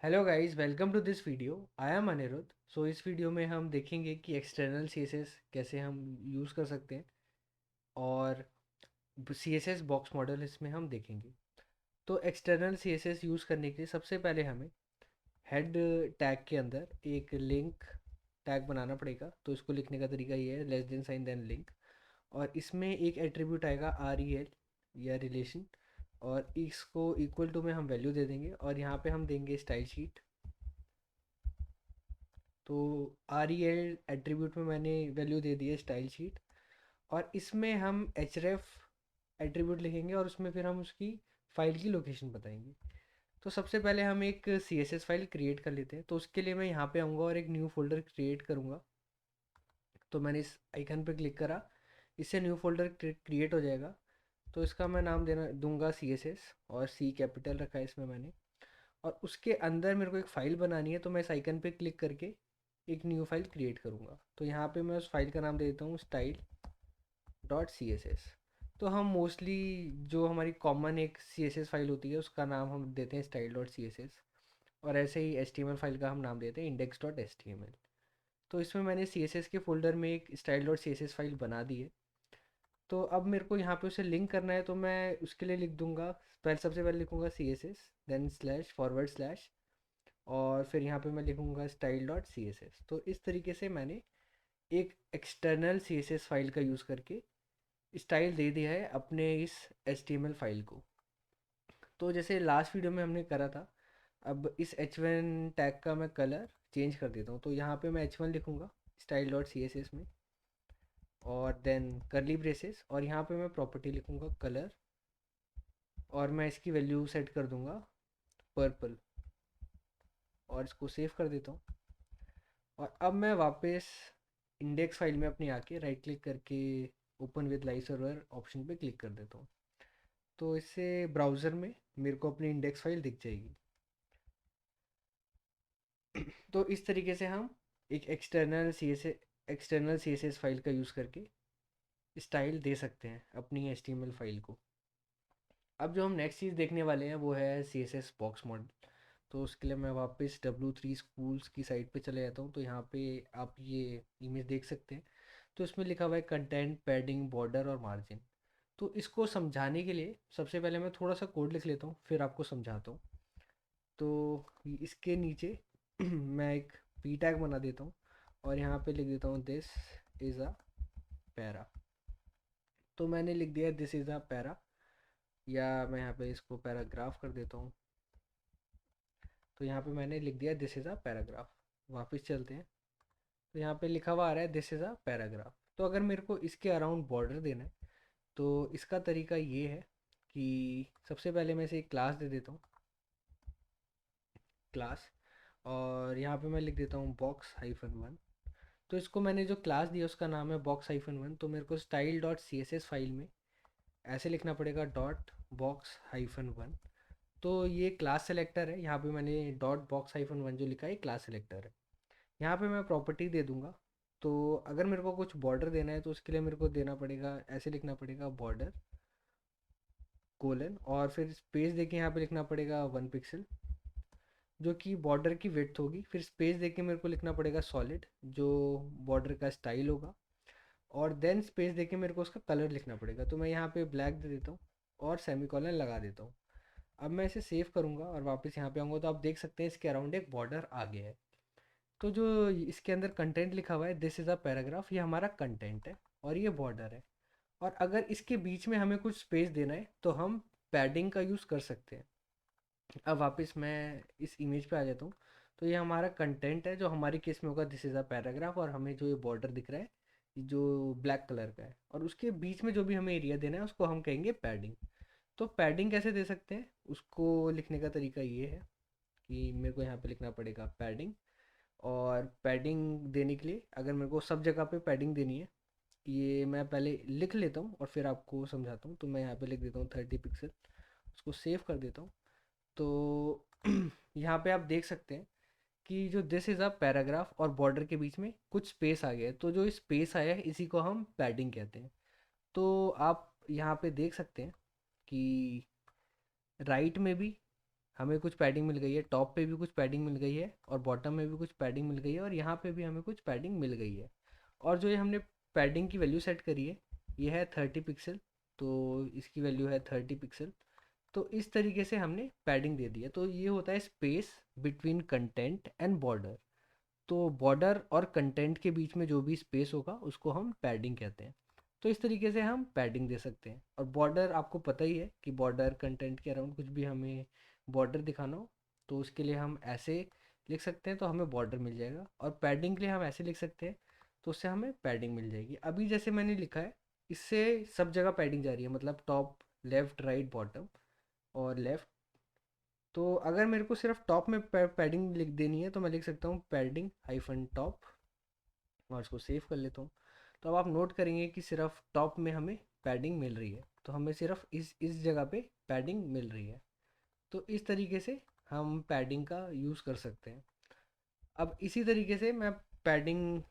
Hello guys, welcome to this video. I am Anirudh. So इस video में हम देखेंगे कि एक्सटर्नल सीएसएस कैसे हम यूज़ कर सकते हैं और सीएसएस बॉक्स मॉडल इसमें हम देखेंगे। तो एक्सटर्नल सीएसएस यूज़ करने के लिए सबसे पहले हमें हेड टैग के अंदर एक लिंक टैग बनाना पड़ेगा। तो इसको लिखने का तरीका ये है, less than sign then link. और इसमें एक एट्रीब्यूट आएगा आर ई एल या रिलेशन, और इसको इक्वल टू में हम वैल्यू दे देंगे और यहाँ पे हम देंगे स्टाइल शीट। तो आर ई एल एट्रीब्यूट में मैंने वैल्यू दे दी है स्टाइल शीट, और इसमें हम एच रेफ एट्रीब्यूट लिखेंगे और उसमें फिर हम उसकी फ़ाइल की लोकेशन बताएंगे। तो सबसे पहले हम एक C S S file create कर लेते हैं। तो उसके लिए मैं यहाँ पे आऊँगा और एक न्यू फोल्डर क्रिएट करूँगा। तो मैंने इस आइकन पर क्लिक करा, इससे न्यू फोल्डर क्रिएट हो जाएगा। तो इसका मैं नाम देना दूंगा सी एस एस, और सी कैपिटल रखा है इसमें मैंने। और उसके अंदर मेरे को एक फ़ाइल बनानी है, तो मैं इस आइकन पे क्लिक करके एक न्यू फाइल क्रिएट करूँगा। तो यहाँ पे मैं उस फाइल का नाम दे देता हूँ style dot C S S. तो हम मोस्टली जो हमारी कॉमन एक सी एस एस फाइल होती है उसका नाम हम देते हैं style dot C S S. और ऐसे ही H T M L file का हम नाम देते हैं index dot H T M L. तो इसमें मैंने सी एस एस के फोल्डर में एक style dot C S S file बना दी है। तो अब मेरे को यहाँ पे उसे लिंक करना है, तो मैं उसके लिए लिख दूंगा, पहले सबसे पहले लिखूंगा C S S, then slash forward slash, और फिर यहाँ पे मैं लिखूंगा style dot C S S. तो इस तरीके से मैंने एक external C S S file का यूज़ करके स्टाइल दे दिया है अपने इस H T M L file को। तो जैसे लास्ट वीडियो में हमने करा था, अब इस एच वन टैग का मैं कलर चेंज कर देता हूँ। तो यहाँ पे मैं एच वन लिखूँगा style dot C S S में, और देन करली ब्रेसेस, और यहाँ पे मैं प्रॉपर्टी लिखूँगा कलर, और मैं इसकी वैल्यू सेट कर दूँगा पर्पल, और इसको सेव कर देता हूँ। और अब मैं वापस इंडेक्स फाइल में अपनी आके राइट क्लिक करके open with live server option पे क्लिक कर देता हूँ। तो इससे ब्राउज़र में मेरे को अपनी इंडेक्स फाइल दिख जाएगी। तो इस तरीके से हम एक external C S S file का यूज़ करके स्टाइल दे सकते हैं अपनी H T M L file को। अब जो हम नेक्स्ट चीज़ देखने वाले हैं वो है C S S box model. तो उसके लिए मैं वापस W3 स्कूल्स की साइट पे चले जाता हूँ। तो यहाँ पे आप ये इमेज देख सकते हैं। तो इसमें लिखा हुआ है कंटेंट, पैडिंग, बॉर्डर और मार्जिन। तो इसको समझाने के लिए सबसे पहले मैं थोड़ा सा कोड लिख लेता हूँ, फिर आपको समझाता हूँ। तो इसके नीचे मैं एक पी टैग बना देता हूँ, और यहाँ पे लिख देता हूँ दिस इज़ अ पैरा। तो मैंने लिख दिया दिस इज़ अ पैरा, या मैं यहाँ पे इसको पैराग्राफ कर देता हूँ। तो यहाँ पे मैंने लिख दिया दिस इज़ अ पैराग्राफ। वापस चलते हैं। तो यहाँ पे लिखा हुआ आ रहा है दिस इज़ अ पैराग्राफ। तो अगर मेरे को इसके अराउंड बॉर्डर देना है, तो इसका तरीका ये है कि सबसे पहले मैं इसे एक क्लास दे देता हूँ, क्लास, और यहाँ पे मैं लिख देता हूँ बॉक्स हाइफन वन। तो इसको मैंने जो क्लास दिया उसका नाम है बॉक्स हाइफन वन। तो मेरे को style dot C S S file में ऐसे लिखना पड़ेगा डॉट बॉक्स हाइफन वन। तो ये क्लास सेलेक्टर है, यहाँ पे मैंने डॉट बॉक्स हाइफन वन जो लिखा है क्लास सेलेक्टर है। यहाँ पे मैं प्रॉपर्टी दे दूंगा। तो अगर मेरे को कुछ बॉर्डर देना है तो उसके लिए मेरे को देना पड़ेगा, ऐसे लिखना पड़ेगा बॉर्डर कोलन, और फिर स्पेस देके यहाँ पे लिखना पड़ेगा 1 पिक्सल जो कि बॉर्डर की विड्थ होगी। फिर स्पेस देके मेरे को लिखना पड़ेगा सॉलिड जो बॉर्डर का स्टाइल होगा, और देन स्पेस देके मेरे को उसका कलर लिखना पड़ेगा। तो मैं यहाँ पे ब्लैक दे देता हूँ और सेमीकोलन लगा देता हूँ। अब मैं इसे सेव करूँगा और वापस यहाँ पे आऊँगा, तो आप देख सकते हैं इसके अराउंड एक बॉर्डर आ गया है। तो जो इसके अंदर कंटेंट लिखा हुआ है दिस इज़ अ पैराग्राफ, ये हमारा कंटेंट है और ये बॉर्डर है। और अगर इसके बीच में हमें कुछ स्पेस देना है तो हम पैडिंग का यूज़ कर सकते हैं। अब वापस मैं इस इमेज पे आ जाता हूँ। तो ये हमारा कंटेंट है जो हमारे केस में होगा दिस इज़ अ पैराग्राफ, और हमें जो ये बॉर्डर दिख रहा है ये जो ब्लैक कलर का है, और उसके बीच में जो भी हमें एरिया देना है उसको हम कहेंगे पैडिंग। तो पैडिंग कैसे दे सकते हैं, उसको लिखने का तरीका ये है कि मेरे को यहाँ पे लिखना पड़ेगा पैडिंग। और पैडिंग देने के लिए अगर मेरे को सब जगह पे पैडिंग देनी है, ये मैं पहले लिख लेता हूँ और फिर आपको समझाता हूँ। तो मैं यहाँ पे लिख देता हूँ 30 पिक्सल, उसको सेव कर देता हूँ। तो यहाँ पे आप देख सकते हैं कि जो दिस इज़ अ पैराग्राफ और बॉर्डर के बीच में कुछ स्पेस आ गया है। तो जो स्पेस आया है इसी को हम पैडिंग कहते हैं। तो आप यहाँ पे देख सकते हैं कि राइट में भी हमें कुछ पैडिंग मिल गई है, टॉप पे भी कुछ पैडिंग मिल गई है और बॉटम में भी कुछ पैडिंग मिल गई है और यहाँ पे भी हमें कुछ पैडिंग मिल गई है। और जो ये हमने पैडिंग की वैल्यू सेट करी है ये है 30 पिक्सल, तो इसकी वैल्यू है 30 पिक्सल। तो इस तरीके से हमने पैडिंग दे दी है। तो ये होता है space between content and border. तो बॉर्डर और कंटेंट के बीच में जो भी स्पेस होगा उसको हम पैडिंग कहते हैं। तो इस तरीके से हम पैडिंग दे सकते हैं। और बॉर्डर आपको पता ही है कि बॉर्डर कंटेंट के अराउंड कुछ भी हमें बॉर्डर दिखाना हो तो उसके लिए हम ऐसे लिख सकते हैं तो हमें बॉर्डर मिल जाएगा, और पैडिंग के लिए हम ऐसे लिख सकते हैं तो उससे हमें पैडिंग मिल जाएगी। अभी जैसे मैंने लिखा है इससे सब जगह पैडिंग जा रही है, मतलब टॉप, लेफ्ट, राइट, बॉटम और लेफ्ट। तो अगर मेरे को सिर्फ टॉप में पैडिंग लिख देनी है तो मैं लिख सकता हूँ पैडिंग हाइफन टॉप और इसको सेव कर लेता हूँ। तो अब आप नोट करेंगे कि सिर्फ टॉप में हमें पैडिंग मिल रही है, तो हमें सिर्फ इस जगह पे पैडिंग मिल रही है। तो इस तरीके से हम पैडिंग का यूज़ कर सकते हैं। अब इसी तरीके से मैं पैडिंग,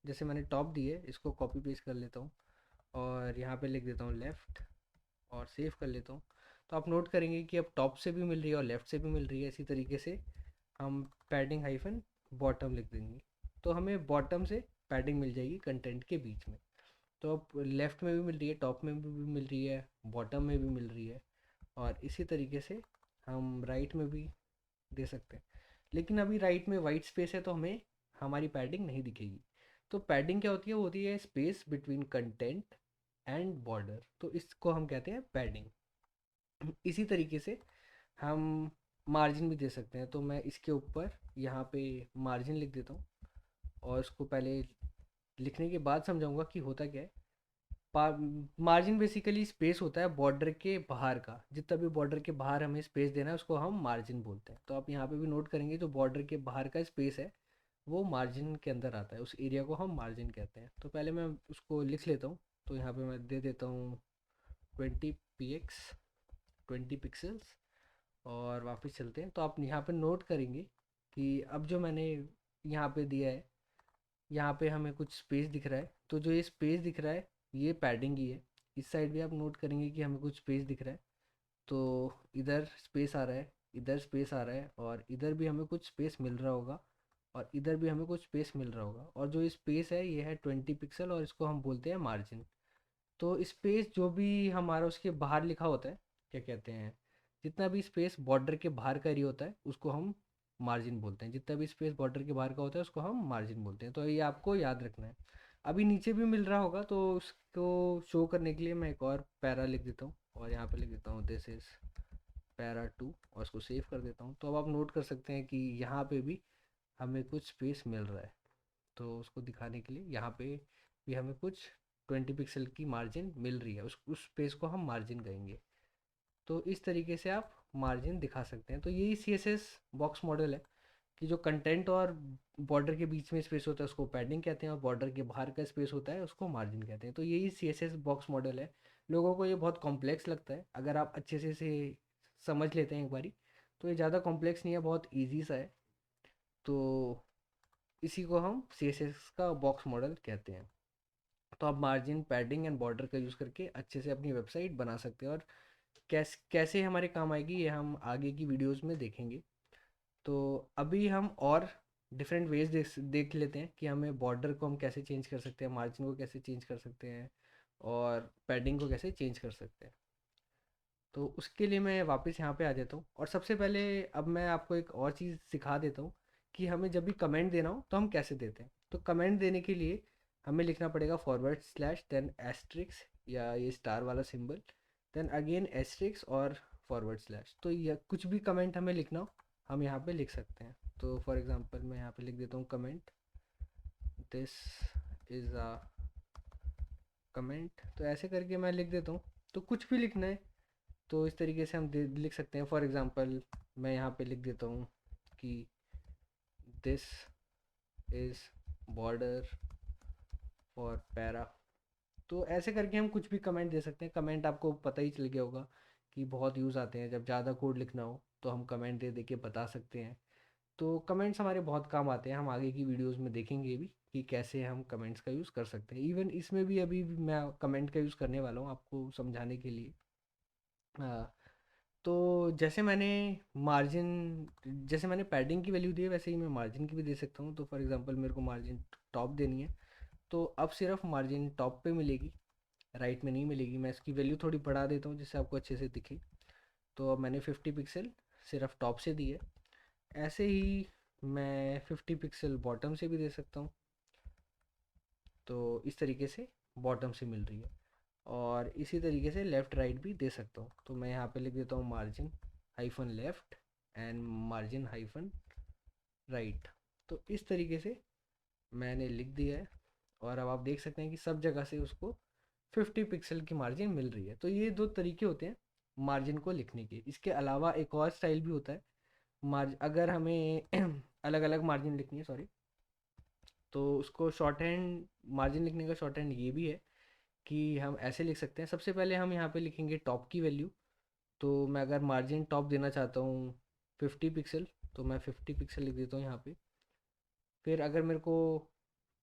जैसे मैंने टॉप दी है इसको कॉपी पेस्ट कर लेता हूँ और यहाँ पे लिख देता हूँ लेफ़्ट और सेव कर लेता हूँ। तो आप नोट करेंगे कि अब टॉप से भी मिल रही है और लेफ़्ट से भी मिल रही है। इसी तरीके से हम पैडिंग हाइफन बॉटम लिख देंगे तो हमें बॉटम से पैडिंग मिल जाएगी कंटेंट के बीच में। तो अब लेफ़्ट में भी मिल रही है, टॉप में भी मिल रही है, बॉटम में भी मिल रही है, और इसी तरीके से हम राइट में भी दे सकते हैं। लेकिन अभी राइट में वाइट स्पेस है तो हमें हमारी पैडिंग नहीं दिखेगी। तो पैडिंग क्या होती है? वो होती है space between content and border, तो इसको हम कहते हैं पैडिंग। इसी तरीके से हम मार्जिन भी दे सकते हैं। तो मैं इसके ऊपर यहाँ पे मार्जिन लिख देता हूँ और उसको पहले लिखने के बाद समझाऊंगा कि होता क्या है। मार्जिन बेसिकली स्पेस होता है बॉर्डर के बाहर का, जितना भी बॉर्डर के बाहर हमें स्पेस देना है उसको हम मार्जिन बोलते हैं। तो आप यहाँ पे भी नोट करेंगे जो बॉर्डर के बाहर का स्पेस है वो मार्जिन के अंदर आता है, उस एरिया को हम मार्जिन कहते हैं। तो पहले मैं उसको लिख लेता हूँ। तो यहाँ पे मैं दे देता हूँ 20 px, 20 पिक्सल्स, और वापस चलते हैं। तो आप यहाँ पे नोट करेंगे कि अब जो मैंने यहाँ पे दिया है यहाँ पे हमें कुछ स्पेस दिख रहा है। तो जो ये स्पेस दिख रहा है ये पैडिंग ही है। इस साइड भी आप नोट करेंगे कि हमें कुछ स्पेस दिख रहा है। तो इधर स्पेस आ रहा है, इधर स्पेस आ रहा है, और इधर भी हमें कुछ स्पेस मिल रहा होगा, और इधर भी हमें कुछ स्पेस मिल रहा होगा। और जो स्पेस है ये है 20 पिक्सल और इसको हम बोलते हैं मार्जिन। तो स्पेस जो भी हमारा उसके बाहर लिखा होता है, क्या कहते हैं, जितना भी स्पेस बॉर्डर के बाहर का एरिया होता है उसको हम मार्जिन बोलते हैं। जितना भी स्पेस बॉर्डर के बाहर का होता है उसको हम मार्जिन बोलते हैं। तो ये आपको याद रखना है। अभी नीचे भी मिल रहा होगा तो उसको शो करने के लिए मैं एक और पैरा लिख देता हूँ और यहाँ पे लिख देता हूँ दिस इज़ पैरा 2 और उसको सेव कर देता हूँ। तो अब आप नोट कर सकते हैं कि यहाँ पे भी हमें कुछ स्पेस मिल रहा है। तो उसको दिखाने के लिए यहाँ पे भी हमें कुछ 20 पिक्सल की मार्जिन मिल रही है, उस स्पेस को हम मार्जिन कहेंगे। तो इस तरीके से आप मार्जिन दिखा सकते हैं। तो यही CSS बॉक्स मॉडल है कि जो कंटेंट और बॉर्डर के बीच में स्पेस होता है उसको पैडिंग कहते हैं, और बॉर्डर के बाहर का स्पेस होता है उसको मार्जिन कहते हैं। तो यही CSS बॉक्स मॉडल है। लोगों को ये बहुत कॉम्प्लेक्स लगता है, अगर आप अच्छे से इसे समझ लेते हैं एक बारी तो ये ज़्यादा कॉम्प्लेक्स नहीं है, बहुत ईजी सा है। तो इसी को हम CSS का बॉक्स मॉडल कहते हैं। तो आप मार्जिन, पैडिंग एंड बॉर्डर का यूज़ करके अच्छे से अपनी वेबसाइट बना सकते हैं। और कैसे हमारे काम आएगी ये हम आगे की वीडियोस में देखेंगे। तो अभी हम और डिफरेंट वेज देख लेते हैं कि हमें बॉर्डर को हम कैसे चेंज कर सकते हैं, मार्जिन को कैसे चेंज कर सकते हैं, और पैडिंग को कैसे चेंज कर सकते हैं। तो उसके लिए मैं वापस यहाँ पे आ जाता हूँ और सबसे पहले अब मैं आपको एक और चीज़ सिखा देता हूँ कि हमें जब भी कमेंट देना हो तो हम कैसे देते हैं। तो कमेंट देने के लिए हमें लिखना पड़ेगा फॉरवर्ड स्लैश देन एस्ट्रिक्स या ये स्टार वाला सिंबल, देन अगेन एस्ट्रिक्स और फॉरवर्ड स्लैश। तो यह कुछ भी कमेंट हमें लिखना हो हम यहाँ पे लिख सकते हैं। तो फॉर एग्जांपल मैं यहाँ पे लिख देता हूँ comment, this is a comment. तो ऐसे करके मैं लिख देता हूँ। तो कुछ भी लिखना है तो इस तरीके से हम लिख सकते हैं। फॉर एग्ज़ाम्पल मैं यहाँ पे लिख देता हूँ कि this is border for para. तो ऐसे करके हम कुछ भी कमेंट दे सकते हैं। कमेंट आपको पता ही चल गया होगा कि बहुत यूज़ आते हैं, जब ज़्यादा कोड लिखना हो तो हम कमेंट दे दे के बता सकते हैं। तो कमेंट्स हमारे बहुत काम आते हैं, हम आगे की वीडियोस में देखेंगे भी कि कैसे हम कमेंट्स का यूज़ कर सकते हैं। इवन इसमें भी अभी भी मैं कमेंट का यूज़ करने वाला हूँ आपको समझाने के लिए। तो जैसे मैंने पैडिंग की वैल्यू दी है वैसे ही मैं मार्जिन की भी दे सकता हूँ। तो फॉर एग्जांपल मेरे को मार्जिन टॉप देनी है, तो अब सिर्फ मार्जिन टॉप पे मिलेगी, राइट में नहीं मिलेगी। मैं इसकी वैल्यू थोड़ी बढ़ा देता हूँ जिससे आपको अच्छे से दिखे। तो अब मैंने 50 पिक्सल सिर्फ टॉप से दी है। ऐसे ही मैं 50 पिक्सल बॉटम से भी दे सकता हूँ। तो इस तरीके से बॉटम से मिल रही है, और इसी तरीके से लेफ़्ट राइट भी दे सकता हूँ। तो मैं यहाँ पे लिख देता हूँ margin hyphen left and margin hyphen right. तो इस तरीके से मैंने लिख दिया है, और अब आप देख सकते हैं कि सब जगह से उसको 50 पिक्सल की मार्जिन मिल रही है। तो ये दो तरीके होते हैं मार्जिन को लिखने के। इसके अलावा एक और स्टाइल भी होता है मार्ज अगर हमें अलग अलग मार्जिन लिखनी है, सॉरी, तो उसको शॉर्ट हैंड मार्जिन लिखने का शॉर्ट हैंड ये भी है कि हम ऐसे लिख सकते हैं। सबसे पहले हम यहाँ पे लिखेंगे टॉप की वैल्यू। तो मैं अगर मार्जिन टॉप देना चाहता हूँ 50 पिक्सल, तो मैं 50 पिक्सल लिख देता हूँ यहाँ पे। फिर अगर मेरे को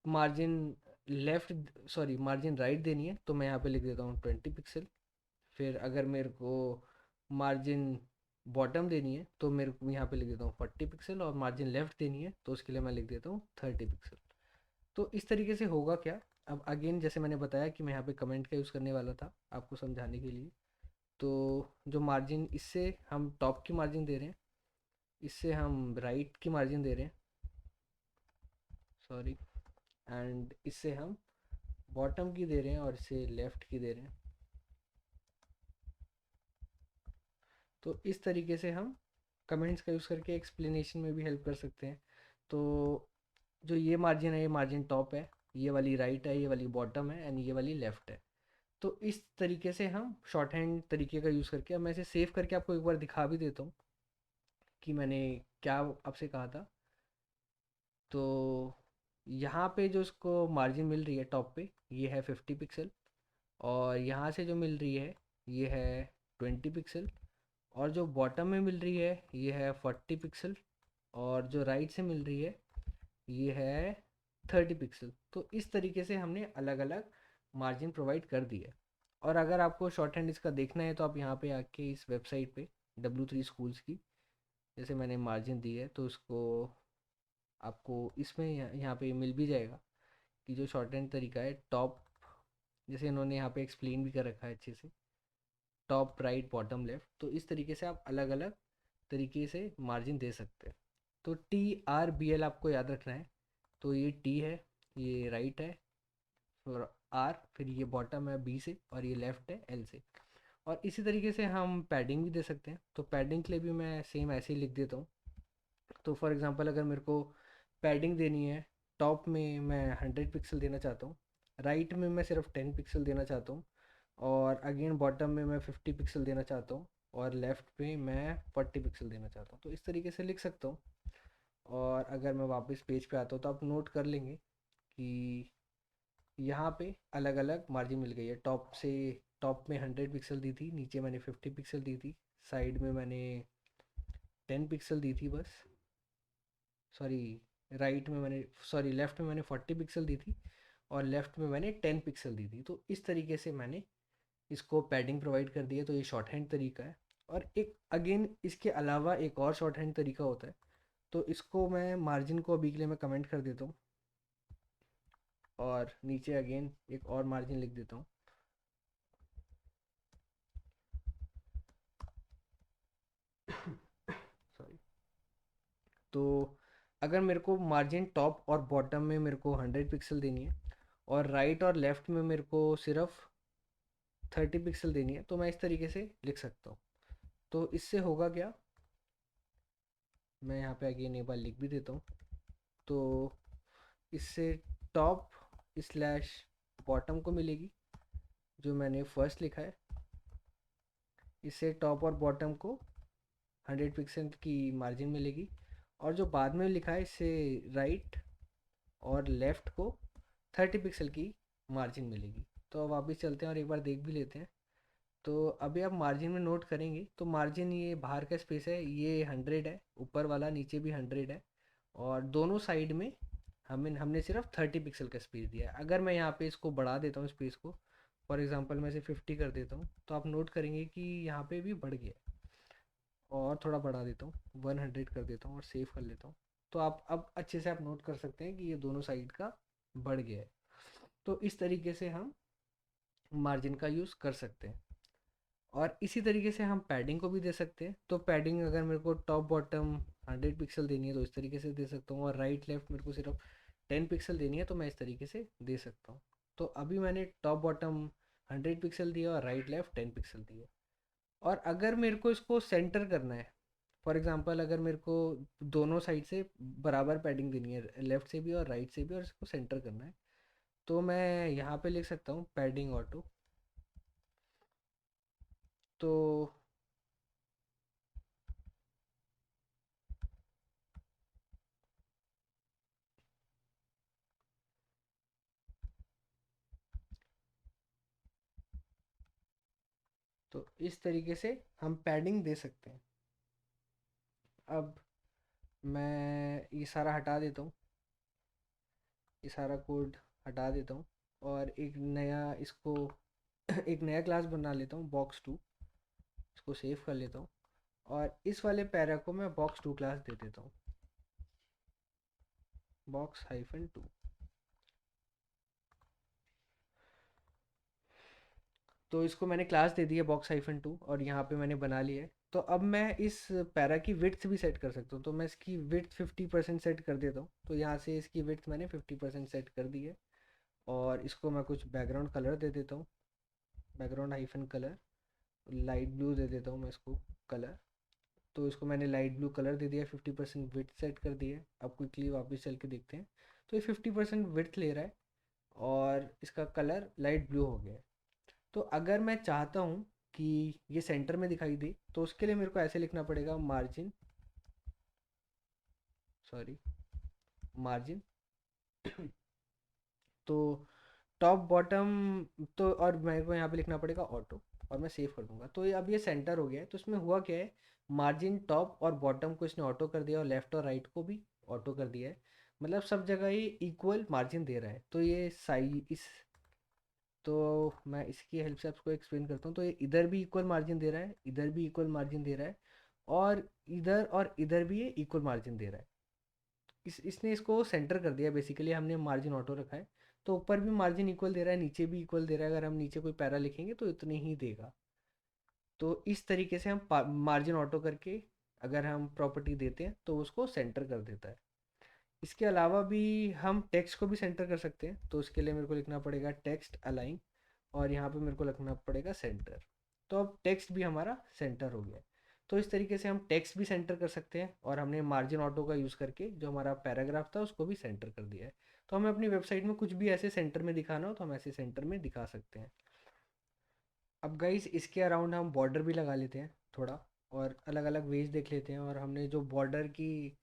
मार्जिन मार्जिन राइट देनी है, तो मैं यहाँ पे लिख देता हूँ 20 पिक्सल। फिर अगर मेरे को मार्जिन बॉटम देनी है, तो मेरे को यहाँ पे लिख देता हूँ 40 पिक्सल, और मार्जिन लेफ़्ट देनी है तो उसके लिए मैं लिख देता हूँ 30 पिक्सल। तो इस तरीके से होगा क्या। अब अगेन जैसे मैंने बताया कि मैं यहाँ पे कमेंट का यूज़ करने वाला था आपको समझाने के लिए। तो जो मार्जिन इससे हम टॉप की मार्जिन दे रहे हैं, इससे हम राइट की मार्जिन दे रहे हैं, सॉरी, एंड इससे हम बॉटम की दे रहे हैं, और इससे लेफ़्ट की दे रहे हैं। तो इस तरीके से हम कमेंट्स का यूज़ करके एक्सप्लेनेशन में भी हेल्प कर सकते हैं। तो जो ये मार्जिन है, ये मार्जिन टॉप है, ये वाली राइट है, ये वाली बॉटम है, एंड ये वाली लेफ़्ट है। तो इस तरीके से हम शॉर्ट हैंड तरीके का यूज़ करके, अब मैं इसे सेव करके आपको एक बार दिखा भी देता हूँ कि मैंने क्या आपसे कहा था। तो यहाँ पे जो इसको मार्जिन मिल रही है टॉप पे, ये है 50 पिक्सल, और यहाँ से जो मिल रही है ये है 20 पिक्सल, और जो बॉटम में मिल रही है ये है 40 पिक्सल, और जो राइट से मिल रही है ये है 30 पिक्सल। तो इस तरीके से हमने अलग अलग मार्जिन प्रोवाइड कर दी है। और अगर आपको शॉर्ट हैंड इसका देखना है, तो आप यहाँ पे आके इस वेबसाइट पे W3 स्कूल्स की, जैसे मैंने मार्जिन दी है, तो उसको आपको इसमें यहाँ पे मिल भी जाएगा कि जो शॉर्ट हैंड तरीका है टॉप, जैसे इन्होंने यहाँ पे एक्सप्लेन भी कर रखा है अच्छे से, टॉप राइट बॉटम लेफ्ट। तो इस तरीके से आप अलग अलग तरीके से मार्जिन दे सकते हैं। तो TRBL आपको याद रखना है। तो ये T है, ये राइट है, और R, फिर ये बॉटम है B से, और ये लेफ़्ट है L से। और इसी तरीके से हम पैडिंग भी दे सकते हैं। तो पैडिंग के लिए भी मैं सेम ऐसे ही लिख देता हूँ। तो फॉर एग्जांपल अगर मेरे को पैडिंग देनी है, टॉप में मैं 100 पिक्सल देना चाहता हूँ, राइट में मैं सिर्फ 10 पिक्सल देना चाहता हूँ, और अगेन बॉटम में मैं 50 पिक्सल देना चाहता हूँ, और लेफ़्ट पे मैं 40 पिक्सल देना चाहता हूँ। तो इस तरीके से लिख सकता हूँ। और अगर मैं वापस पेज पे आता हूँ, तो आप नोट कर लेंगे कि यहाँ पे अलग अलग मार्जिन मिल गई है। टॉप में 100 पिक्सल दी थी, नीचे मैंने 50 पिक्सल दी थी, साइड में मैंने 10 पिक्सल दी थी बस, सॉरी, लेफ़्ट में मैंने 40 पिक्सल दी थी, और लेफ़्ट में मैंने 10 पिक्सल दी थी। तो इस तरीके से मैंने इसको पैडिंग प्रोवाइड कर दी है। तो ये शॉर्ट हैंड तरीका है। और एक अगेन इसके अलावा एक और शॉर्ट हैंड तरीका होता है। तो इसको मैं मार्जिन को अभी के लिए मैं कमेंट कर देता हूँ, और नीचे अगेन एक और मार्जिन लिख देता हूँ। सॉरी। तो अगर मेरे को मार्जिन टॉप और बॉटम में मेरे को 100 पिक्सल देनी है, और राइट और लेफ़्ट में मेरे को सिर्फ 30 पिक्सल देनी है, तो मैं इस तरीके से लिख सकता हूँ। तो इससे होगा क्या, मैं यहाँ पे अगेन एक बार लिख भी देता हूँ। तो इससे टॉप स्लैश बॉटम को मिलेगी, जो मैंने फर्स्ट लिखा है। इससे टॉप और बॉटम को 100 पिक्सल की मार्जिन मिलेगी, और जो बाद में लिखा है इससे राइट और लेफ़्ट को 30 पिक्सल की मार्जिन मिलेगी। तो अब वापस चलते हैं और एक बार देख भी लेते हैं। तो अभी आप मार्जिन में नोट करेंगे, तो मार्जिन ये बाहर का स्पेस है, ये 100 है, ऊपर वाला नीचे भी 100 है, और दोनों साइड में हमने सिर्फ 30 पिक्सल का स्पेस दिया है। अगर मैं यहाँ पे इसको बढ़ा देता हूँ स्पेस को, फॉर एग्जांपल मैं इसे 50 कर देता हूँ, तो आप नोट करेंगे कि यहाँ पे भी बढ़ गया है। और थोड़ा बढ़ा देता हूँ, 100 कर देता हूँ और सेव कर लेता हूँ। तो आप अब अच्छे से आप नोट कर सकते हैं कि ये दोनों साइड का बढ़ गया है। तो इस तरीके से हम मार्जिन का यूज़ कर सकते हैं। और इसी तरीके से हम पैडिंग को भी दे सकते हैं। तो पैडिंग अगर मेरे को टॉप बॉटम 100 पिक्सल देनी है तो इस तरीके से दे सकता हूँ, और राइट लेफ्ट मेरे को सिर्फ 10 पिक्सल देनी है तो मैं इस तरीके से दे सकता हूँ। तो अभी मैंने टॉप बॉटम 100 पिक्सल दिया और राइट लेफ्ट 10 पिक्सल दिए। और अगर मेरे को इसको सेंटर करना है, फॉर एग्जांपल अगर मेरे को दोनों साइड से बराबर पैडिंग देनी है, लेफ्ट से भी और राइट से भी, और इसको सेंटर करना है, तो मैं यहाँ पे लिख सकता हूँ पैडिंग ऑटो। तो तो इस तरीके से हम पैडिंग दे सकते हैं। अब मैं ये सारा हटा देता हूँ, ये सारा कोड हटा देता हूँ, और एक नया इसको एक नया क्लास बना लेता हूँ box2। इसको सेव कर लेता हूँ और इस वाले पैरा को मैं box2 क्लास दे देता हूँ, box-2। तो इसको मैंने क्लास दे दी है box-2 और यहाँ पे मैंने बना लिया है। तो अब मैं इस पैरा की विड्थ भी सेट कर सकता हूँ। तो मैं इसकी विड्थ 50% सेट कर देता हूँ। तो यहाँ से इसकी विड्थ मैंने 50% सेट कर दी है। और इसको मैं कुछ बैकग्राउंड कलर दे देता हूँ, बैकग्राउंड-कलर, लाइट ब्लू दे देता हूँ मैं इसको कलर। तो इसको मैंने लाइट ब्लू कलर दे दिया, 50% विड्थ सेट कर दी है। अब क्विकली वापस चल के देखते हैं। तो ये 50% विड्थ ले रहा है और इसका कलर लाइट ब्लू हो गया है। तो अगर मैं चाहता हूँ कि ये सेंटर में दिखाई दे, तो उसके लिए मेरे को ऐसे लिखना पड़ेगा मार्जिन, सॉरी, मार्जिन तो टॉप बॉटम, तो और मेरे को यहाँ पे लिखना पड़ेगा ऑटो, और मैं सेव कर दूंगा। तो ये अब ये सेंटर हो गया है। तो इसमें हुआ क्या है, मार्जिन टॉप और बॉटम को इसने ऑटो कर दिया और लेफ्ट और राइट को भी ऑटो कर दिया है। मतलब सब जगह ये इक्वल मार्जिन दे रहा है। तो ये साई इस तो मैं इसकी हेल्प से आपको एक्सप्लेन करता हूँ। तो ये इधर भी इक्वल मार्जिन दे रहा है, इधर भी इक्वल मार्जिन दे रहा है, और इधर भी ये इक्वल मार्जिन दे रहा है। इसने इसको सेंटर कर दिया बेसिकली। हमने मार्जिन ऑटो रखा है, तो ऊपर भी मार्जिन इक्वल दे रहा है, नीचे भी इक्वल दे रहा है। अगर हम नीचे कोई पैरा लिखेंगे तो इतने ही देगा। तो इस तरीके से हम मार्जिन ऑटो करके अगर हम प्रॉपर्टी देते हैं तो उसको सेंटर कर देता है। इसके अलावा भी हम टेक्स्ट को भी सेंटर कर सकते हैं। तो उसके लिए मेरे को लिखना पड़ेगा टेक्स्ट अलाइन, और यहाँ पे मेरे को लिखना पड़ेगा सेंटर। तो अब टेक्स्ट भी हमारा सेंटर हो गया है। तो इस तरीके से हम टेक्स्ट भी सेंटर कर सकते हैं, और हमने मार्जिन ऑटो का यूज़ करके जो हमारा पैराग्राफ था उसको भी सेंटर कर दिया है। तो हमें अपनी वेबसाइट में कुछ भी ऐसे सेंटर में दिखाना हो तो हम ऐसे सेंटर में दिखा सकते हैं। अब गाइस इसके अराउंड हम बॉर्डर भी लगा लेते हैं थोड़ा, और अलग अलग वेज देख लेते हैं, और हमने जो बॉर्डर की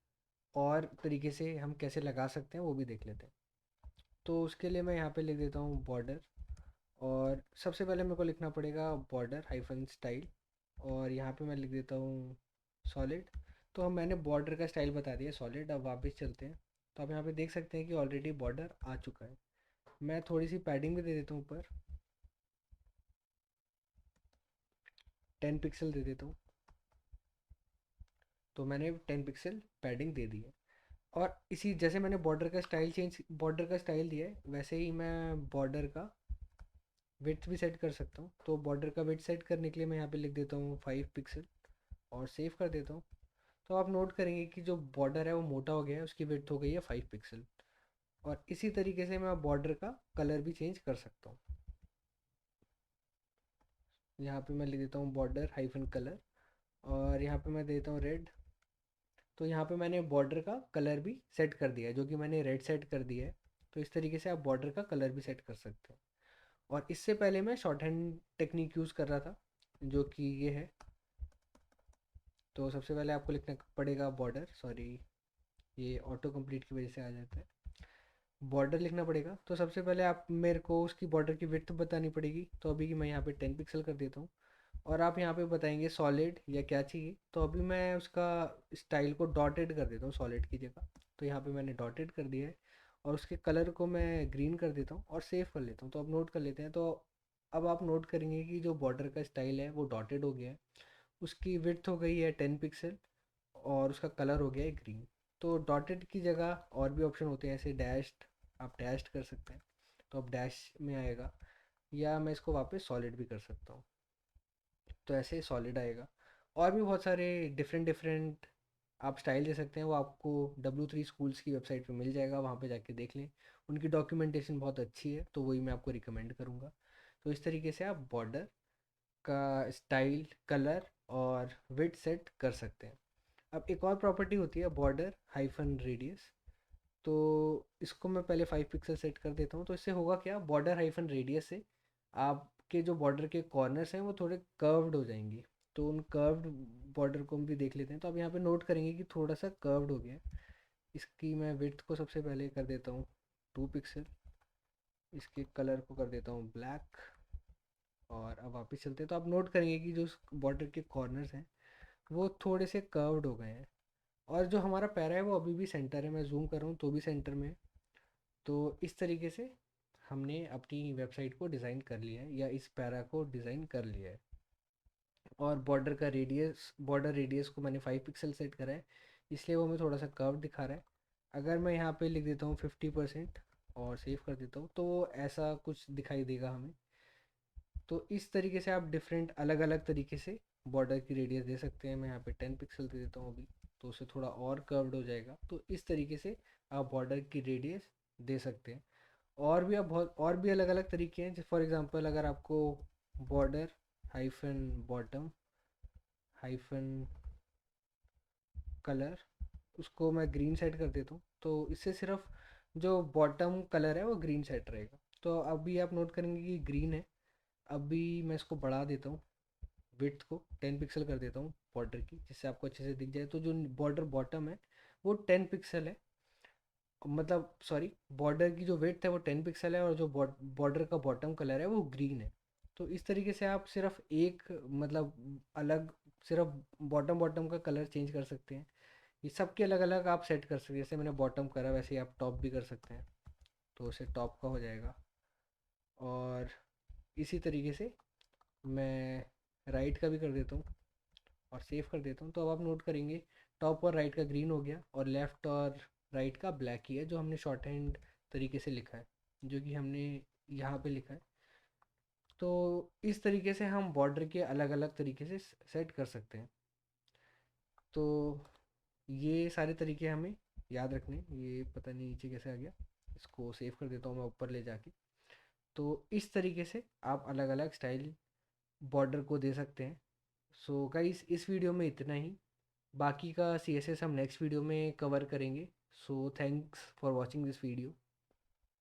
और तरीके से हम कैसे लगा सकते हैं वो भी देख लेते हैं। तो उसके लिए मैं यहाँ पे लिख देता हूँ बॉर्डर, और सबसे पहले मेरे को लिखना पड़ेगा बॉर्डर हाइफन स्टाइल, और यहाँ पे मैं लिख देता हूँ सॉलिड। तो हम मैंने बॉर्डर का स्टाइल बता दिया सॉलिड। अब वापस चलते हैं। तो आप यहाँ पे देख सकते हैं कि ऑलरेडी बॉर्डर आ चुका है। मैं थोड़ी सी पैडिंग भी दे देता हूँ ऊपर, 10 पिक्सल दे देता हूँ। तो मैंने 10 पिक्सल पैडिंग दे दी है। और इसी जैसे मैंने बॉर्डर का स्टाइल दिया है, वैसे ही मैं बॉर्डर का विड्थ भी सेट कर सकता हूँ। तो बॉर्डर का विड्थ सेट करने के लिए मैं यहाँ पे लिख देता हूँ 5 पिक्सल और सेव कर देता हूँ। तो आप नोट करेंगे कि जो बॉर्डर है वो मोटा हो गया है, उसकी विड्थ हो गई है 5 पिक्सल। और इसी तरीके से मैं बॉर्डर का कलर भी चेंज कर सकता हूँ। यहाँ पे मैं लिख देता हूँ बॉर्डर हाइफन कलर, और यहाँ पे मैं देता हूँ रेड। तो यहाँ पे मैंने बॉर्डर का कलर भी सेट कर दिया है, जो कि मैंने रेड सेट कर दिया है। तो इस तरीके से आप बॉर्डर का कलर भी सेट कर सकते हैं। और इससे पहले मैं शॉर्ट हैंड टेक्निक यूज़ कर रहा था, जो कि ये है। तो सबसे पहले आपको लिखना पड़ेगा बॉर्डर, सॉरी ये ऑटो कंप्लीट की वजह से आ जाता है, बॉर्डर लिखना पड़ेगा। तो सबसे पहले आप मेरे को उसकी बॉर्डर की विड्थ बतानी पड़ेगी। तो अभी की मैं यहाँ पे 10 पिक्सल कर देता हूँ, और आप यहाँ पे बताएंगे सॉलिड या क्या चाहिए। तो अभी मैं उसका स्टाइल को डॉटेड कर देता हूँ सॉलिड की जगह। तो यहाँ पे मैंने डॉटेड कर दिया है, और उसके कलर को मैं ग्रीन कर देता हूँ और सेव कर लेता हूँ। तो अब नोट कर लेते हैं। तो अब आप नोट करेंगे कि जो बॉर्डर का स्टाइल है वो डॉटेड हो गया है, उसकी विड्थ हो गई है 10 पिक्सल और उसका कलर हो गया है ग्रीन। तो डॉटेड की जगह और भी ऑप्शन होते हैं, ऐसे डैश्ड, आप डैश्ड कर सकते हैं तो अब डैश में आएगा, या मैं इसको वापस सॉलिड भी कर सकता हूँ तो ऐसे सॉलिड आएगा। और भी बहुत सारे डिफरेंट डिफरेंट आप स्टाइल दे सकते हैं, वो आपको W3 स्कूल्स की वेबसाइट पे मिल जाएगा, वहाँ पे जाके देख लें। उनकी डॉक्यूमेंटेशन बहुत अच्छी है, तो वही मैं आपको रिकमेंड करूँगा। तो इस तरीके से आप बॉर्डर का स्टाइल, कलर और विड्थ सेट कर सकते हैं। अब एक और प्रॉपर्टी होती है बॉर्डर हाइफन रेडियस। तो इसको मैं पहले 5 पिक्सल सेट कर देता हूँ। तो इससे होगा क्या, बॉर्डर हाइफन रेडियस से आपके जो बॉर्डर के कॉर्नर्स हैं वो थोड़े कर्व्ड हो जाएंगे। तो उन कर्व्ड बॉर्डर को हम भी देख लेते हैं। तो आप यहाँ पे नोट करेंगे कि थोड़ा सा कर्व्ड हो गया है। इसकी मैं विड्थ को सबसे पहले कर देता हूँ 2 पिक्सल, इसके कलर को कर देता हूँ ब्लैक, और अब वापस चलते हैं तो आप नोट करेंगे कि जो बॉर्डर के कॉर्नर्स हैं वो थोड़े से कर्व्ड हो गए हैं। और जो हमारा पैरा है वो अभी भी सेंटर है, मैं जूम कर रहा हूँ तो भी सेंटर में है। तो इस तरीके से हमने अपनी वेबसाइट को डिज़ाइन कर लिया है, या इस पैरा को डिज़ाइन कर लिया है। और बॉर्डर रेडियस को मैंने 5 पिक्सल सेट करा है, इसलिए वो हमें थोड़ा सा कर्व दिखा रहा है। अगर मैं यहाँ पे लिख देता हूँ 50% और सेव कर देता हूँ तो वो ऐसा कुछ दिखाई देगा हमें। तो इस तरीके से आप डिफरेंट अलग अलग तरीके से बॉर्डर की रेडियस दे सकते हैं। मैं यहाँ पे 10 पिक्सल दे देता हूँ अभी, तो उसे थोड़ा और कर्व्ड हो जाएगा। तो इस तरीके से आप बॉर्डर की रेडियस दे सकते हैं। और भी आप बहुत और भी अलग अलग तरीके हैं। फॉर एग्जांपल अगर आपको border hyphen bottom hyphen colour, उसको मैं ग्रीन सेट कर देता हूँ तो इससे सिर्फ जो बॉटम कलर है वो ग्रीन सेट रहेगा। तो अभी आप नोट करेंगे कि ग्रीन है। अभी मैं इसको बढ़ा देता हूँ, विड्थ को 10 पिक्सल कर देता हूँ बॉर्डर की, जिससे आपको अच्छे से दिख जाए। तो जो बॉर्डर बॉटम है वो 10 पिक्सल है, मतलब सॉरी, बॉर्डर की जो विड्थ है वो 10 पिक्सल है और जो बॉर्डर का बॉटम कलर है वो ग्रीन है। तो इस तरीके से आप सिर्फ एक, मतलब अलग, सिर्फ बॉटम बॉटम का कलर चेंज कर सकते हैं। ये सबके अलग अलग आप सेट कर सकते हैं। जैसे मैंने बॉटम करा वैसे ही आप टॉप भी कर सकते हैं, तो उसे टॉप का हो जाएगा। और इसी तरीके से मैं राइट का भी कर देता हूँ और सेव कर देता हूँ। तो अब आप नोट करेंगे टॉप और राइट का ग्रीन हो गया और लेफ़्ट और राइट का ब्लैक ही है, जो हमने शॉर्ट हैंड तरीके से लिखा है, जो कि हमने यहाँ पे लिखा है। तो इस तरीके से हम बॉर्डर के अलग अलग तरीके से सेट कर सकते हैं। तो ये सारे तरीके हमें याद रखने। ये पता नहीं नीचे कैसे आ गया, इसको सेव कर देता हूँ मैं ऊपर ले जाके। तो इस तरीके से आप अलग अलग स्टाइल बॉर्डर को दे सकते हैं। सो गाइस, इस वीडियो में इतना ही। बाकी का CSS हम नेक्स्ट वीडियो में कवर करेंगे। So thanks for watching this video.